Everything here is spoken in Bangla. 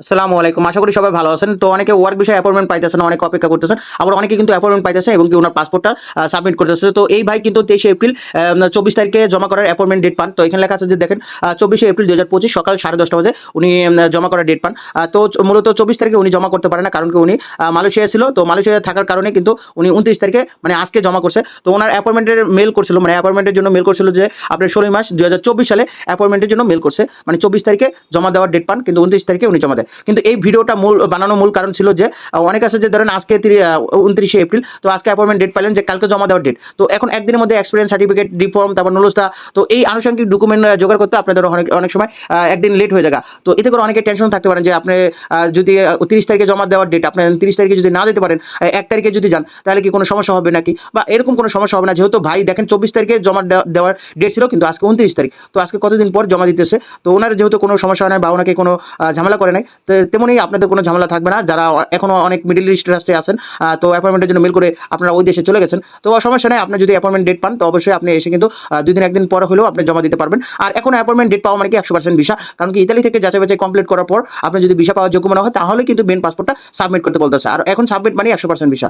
আসসালামু আলাইকুম। আশা করি সবাই ভালো আছেন। তো অনেকে ওয়ার্ক ভিসায় অ্যাপয়েন্টমেন্ট পাইতেছেন, অনেকে অপেক্ষা করতেছেন। আবার অনেকে কিন্তু অ্যাপয়েন্টমেন্ট পাইতেছে এবং কি উনার পাসপোর্টটা সাবমিট করতেছে। তো এই ভাই কিন্তু 23শে এপ্রিল 24 তারিখে জমা করার অ্যাপয়েন্টমেন্ট ডেট পান। তো এখানে লেখা আছে যে দেখেন 24শে এপ্রিল 2025 সকাল 10:30 বাজে উনি জমা করার ডেট পান। তো মূলত 24 তারিখে উনি জমা করতে পারে না কারণ কি উনি মালয়েশিয়ায় ছিল। তো মালয়েশিয়ায় থাকার কারণে কিন্তু উনি 29 তারিখে মানে আজকে জমা করছে। তো উনার অ্যাপয়েন্টমেন্টের মেইল করছিল মানে অ্যাপয়েন্টমেন্টের জন্য মেইল করছিল যে আপনার 16 মার্চ 2024 সালে অ্যাপয়েন্টমেন্টের জন্য মেইল করছে। মানে 24 তারিখে জমা দেওয়ার ডেট পান কিন্তু 29 তারিখে উনি জমা দেয়। কিন্তু এই ভিডিওটা মূল কারণ ছিল যে অনেক আছে যে ধরেন আজকে 29শে এপ্রিল তো আজকে অ্যাপয়েন্টমেন্ট ডেট পাইলেন যে কালকে জমা দেওয়ার ডেট। তো এখন একদিনের মধ্যে এক্সপিরিয়েন্স সার্টিফিকেট, ডিফর্ম, তারপর নুলুসটা তো এই আনুষঙ্গিক ডকুমেন্ট জোগাড় করতে আপনাদের অনেক সময় একদিন লেট হয়ে যায়। তো এতে করে অনেকে টেনশন থাকতে পারেন যে আপনি যদি 30 তারিখে জমা দেওয়ার ডেট আপনি 30 তারিখে যদি না দিতে পারেন 1 তারিখে যদি যান তাহলে কি কোনো সমস্যা হবে নাকি বা এরকম কোনো সমস্যা হবে না। যেহেতু ভাই দেখেন 24 তারিখে জমা দেওয়ার ডেট ছিল কিন্তু আজকে 29 তারিখ। তো আজকে কতদিন পর জমা দিতেছে। তো ওনার যেহেতু কোনো সমস্যা হয় নাই বা ওনাকে কোনো ঝামেলা করে নাই তো তেমনই আপনাদের কোনো ঝামেলা থাকবে না। যারা এখনো অনেক মিডল ইস্ট রাষ্ট্রে আছেন তো অ্যাপয়েন্টমেন্টের জন্য মেল করে আপনারা ওই দেশে চলে গেছেন। তো সমস্যা নেই, আপনি যদি অ্যাপয়েন্টমেন্ট ডেট পান তো অবশ্যই আপনি এসে কিন্তু 2 দিন 1 দিন পরে হলেও আপনি জমা দিতে পারবেন। আর এখন অ্যাপয়েন্টমেন্ট ডেট পাওয়া মানে কি 100% ভিসা। কারণ কি ইতালি থেকে যাচাই বাছাই কমপ্লিট করার পর আপনি যদি ভিসা পাওয়ার যোগ্য মনে হয় তাহলে কিন্তু মেইন পাসপোর্টটা সাবমিট করতে বলতেছে। আর এখন সাবমিট মানে 100% ভিসা।